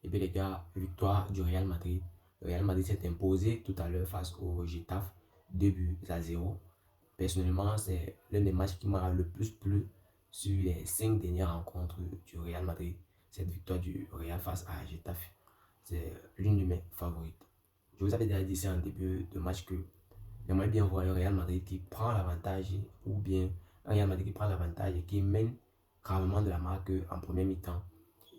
Et bien les gars, victoire du Real Madrid. Le Real Madrid s'est imposé tout à l'heure face au Getafe, 2 buts à 0. Personnellement, c'est l'un des matchs qui m'a le plus plu sur les 5 dernières rencontres du Real Madrid. Cette victoire du Real face à Getafe, c'est l'une de mes favorites. Je vous avais déjà dit ça en début de match que j'aimerais bien voir un Real Madrid qui prend l'avantage ou bien un Real Madrid qui prend l'avantage et qui mène gravement de la marque en première mi-temps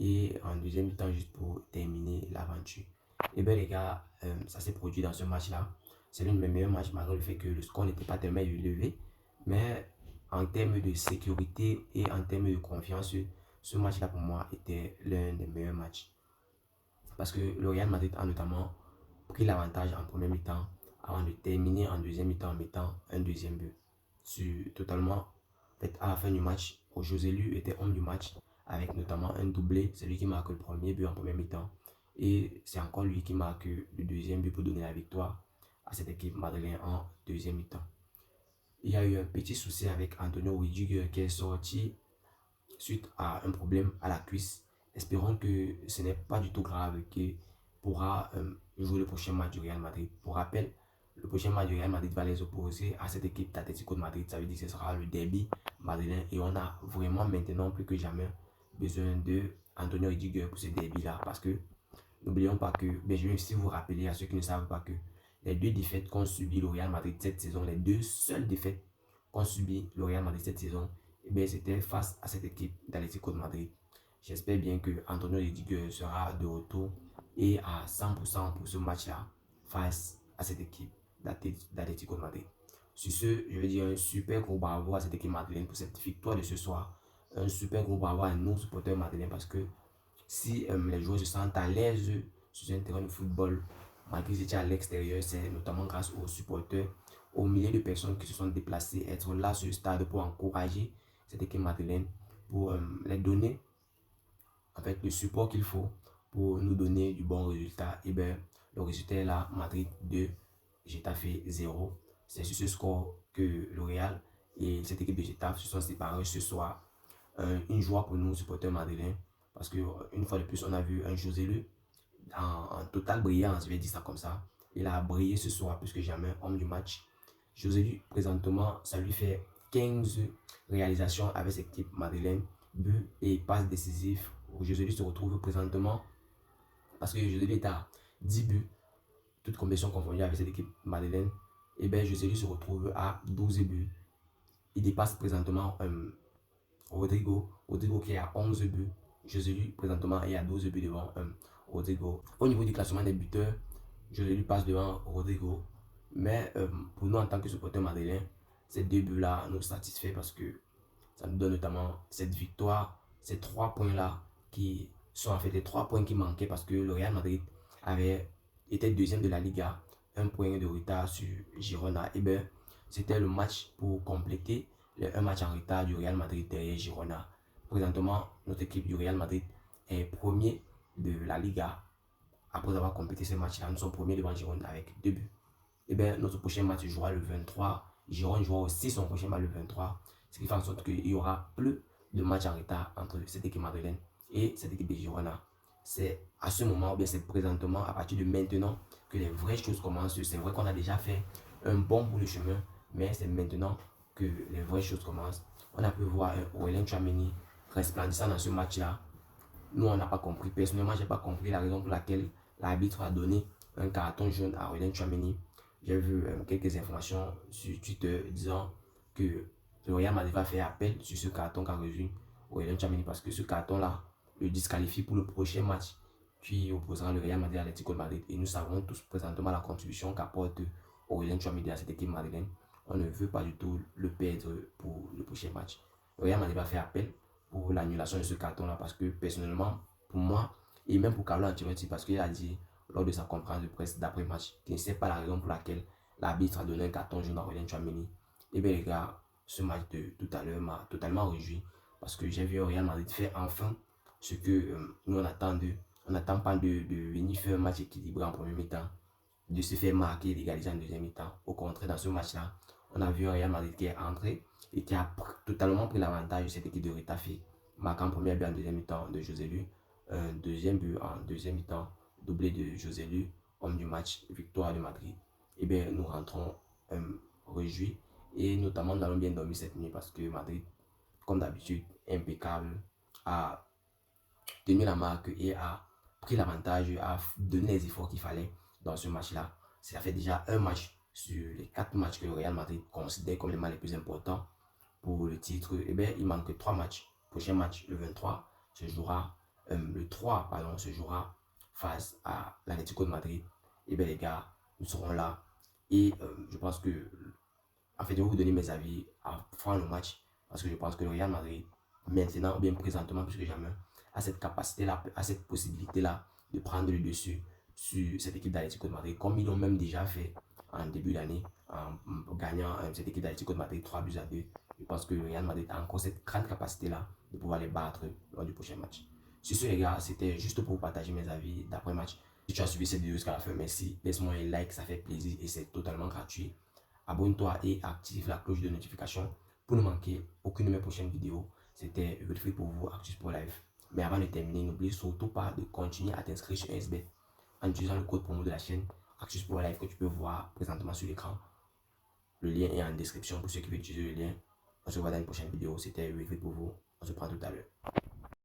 et en deuxième mi-temps juste pour terminer l'aventure. Et bien les gars, ça s'est produit dans ce match-là. C'est l'un de mes meilleurs matchs malgré le fait que le score n'était pas tellement élevé. Mais en termes de sécurité et en termes de confiance, ce match-là pour moi était l'un des meilleurs matchs. Parce que le Real Madrid a notamment pris l'avantage en première mi-temps avant de terminer en deuxième mi-temps en mettant un deuxième but. Totalement, en fait, à la fin du match, José Lu était homme du match avec notamment un doublé. C'est lui qui marque le premier but en première mi-temps. Et c'est encore lui qui marque le deuxième but pour donner la victoire à cette équipe madrilène en deuxième mi-temps. Il y a eu un petit souci avec Antonio Rudiger qui est sorti suite à un problème à la cuisse. Espérons que ce n'est pas du tout grave, qu'il pourra jouer le prochain match du Real Madrid. Pour rappel, le prochain match du Real Madrid va les opposer à cette équipe d'Atlético de Madrid. Ça veut dire que ce sera le derby madrilène et on a vraiment maintenant plus que jamais besoin de Antonio Rudiger pour ce derby-là parce que n'oublions pas que, je vais aussi vous rappeler à ceux qui ne savent pas que les deux défaites qu'ont subi le Real Madrid cette saison, les deux seules défaites qu'ont subi le Real Madrid cette saison, c'était face à cette équipe d'Atlético de Madrid. J'espère bien que Antonio Rudiger sera de retour et à 100% pour ce match-là face à cette équipe d'Atlético de Madrid. Sur ce, je veux dire un super gros bravo à cette équipe madrilène pour cette victoire de ce soir. Un super gros bravo à nos supporters madrilènes parce que si les joueurs se sentent à l'aise sur un terrain de football, malgré qu'ils étaient à l'extérieur, c'est notamment grâce aux supporters, aux milliers de personnes qui se sont déplacées, être là sur le stade pour encourager cette équipe madrilène, pour les donner en fait le support qu'il faut pour nous donner du bon résultat. Et bien, le résultat est là, Madrid 2, Getafe 0. C'est sur ce score que le Real et cette équipe de Getafe se sont séparés ce soir. Une joie pour nous, supporters madrilènes, parce qu'une fois de plus, on a vu un José Lu en totale brillance, je vais dire ça comme ça. Il a brillé ce soir plus que jamais, homme du match. José Lu, présentement, ça lui fait 15 réalisations avec cette équipe madrilène, but et passe décisif. José Lu se retrouve présentement, parce que José Lu est à 10 buts, toutes compétitions confondues avec cette équipe madrilène. Et bien, José Lu se retrouve à 12 buts. Il dépasse présentement Rodrigo qui est à 11 buts. José Lu présentement est à 12 buts devant Rodrigo. Au niveau du classement des buteurs, José Lu passe devant Rodrigo. Mais pour nous en tant que supporters madrilènes, ces deux buts-là nous satisfait parce que ça nous donne notamment cette victoire, ces 3 points-là qui sont en fait les 3 points qui manquaient parce que le Real Madrid avait été deuxième de la Liga, un point de retard sur Girona. Et bien, c'était le match pour compléter un match en retard du Real Madrid derrière Girona. Présentement, notre équipe du Real Madrid est premier de la Liga. Après avoir complété ce match-là, nous sommes premiers devant Girona avec 2 buts. Et bien, notre prochain match jouera le 23. Girona jouera aussi son prochain match le 23. Ce qui fait en sorte qu'il y aura plus de matchs en retard entre cette équipe madrilène et cette équipe de Girona. C'est à ce moment, ou bien c'est présentement, à partir de maintenant, que les vraies choses commencent. C'est vrai qu'on a déjà fait un bon bout de chemin, mais c'est maintenant que les vraies choses commencent. On a pu voir Aurélien Tchouaméni resplendissant dans ce match-là. Nous, on n'a pas compris. Personnellement, je n'ai pas compris la raison pour laquelle l'arbitre a donné un carton jaune à Aurélien Tchouaméni. J'ai vu quelques informations sur Twitter disant que le Real Madrid va faire appel sur ce carton qu'a reçu Aurélien Tchouaméni parce que ce carton-là le disqualifie pour le prochain match qui opposera le Real Madrid à l'Atlético de Madrid. Et nous savons tous présentement la contribution qu'apporte Aurélien Tchouaméni à cette équipe madrilène. On ne veut pas du tout le perdre pour le prochain match. Le Real Madrid va faire appel pour l'annulation de ce carton-là parce que personnellement, pour moi, et même pour Carlo Ancelotti, parce qu'il a dit lors de sa conférence de presse d'après-match qu'il ne sait pas la raison pour laquelle l'arbitre a donné un carton jaune à Aurélien Tchouaméni. Et bien les gars, ce match de tout à l'heure m'a totalement réjoui parce que j'ai vu Real Madrid faire enfin ce que nous on attend d'eux. On n'attend pas de venir faire un match équilibré en premier mi-temps, de se faire marquer et d'égaliser en deuxième mi-temps. Au contraire, dans ce match-là, on a vu un Real Madrid qui est entré et qui a totalement pris l'avantage de cette équipe de Getafe, marquant premier but en deuxième mi-temps de José Lu. un deuxième but en deuxième mi-temps, doublé de José Lu, homme du match, victoire de Madrid. Et bien, nous rentrons réjouis et notamment nous allons bien dormir cette nuit parce que Madrid, comme d'habitude, impeccable, a tenu la marque et a pris l'avantage, a donné les efforts qu'il fallait dans ce match-là. Ça fait déjà un match sur les 4 matchs que le Real Madrid considère comme les matchs les plus importants pour le titre. Et bien, il manque 3 matchs. Prochain match, le 23, le 3, pardon, se jouera face à l'Atlético de Madrid. Et bien, les gars, nous serons là. Et je pense que, en fait, je vais vous donner mes avis avant le match parce que je pense que le Real Madrid, maintenant, ou bien présentement, plus que jamais, a cette capacité-là, a cette possibilité-là de prendre le dessus sur cette équipe d'Atlético de Madrid, comme ils l'ont même déjà fait en début d'année, en gagnant cette équipe d'Atlético de Madrid 3-2. Je pense que le Real Madrid a encore cette grande capacité-là de pouvoir les battre lors du prochain match. Sur ce, les gars, c'était juste pour partager mes avis d'après-match. Si tu as suivi cette vidéo jusqu'à la fin, merci. Laisse-moi un like, ça fait plaisir et c'est totalement gratuit. Abonne-toi et active la cloche de notification pour ne manquer aucune de mes prochaines vidéos. C'était Wilfried pour vous, Actus pour Live. Mais avant de terminer, n'oublie surtout pas de continuer à t'inscrire sur SBET en utilisant le code promo de la chaîne Actus pour Live que tu peux voir présentement sur l'écran. Le lien est en description pour ceux qui veulent utiliser le lien. On se voit dans une prochaine vidéo. C'était Wilfried pour vous. On se prend tout à l'heure.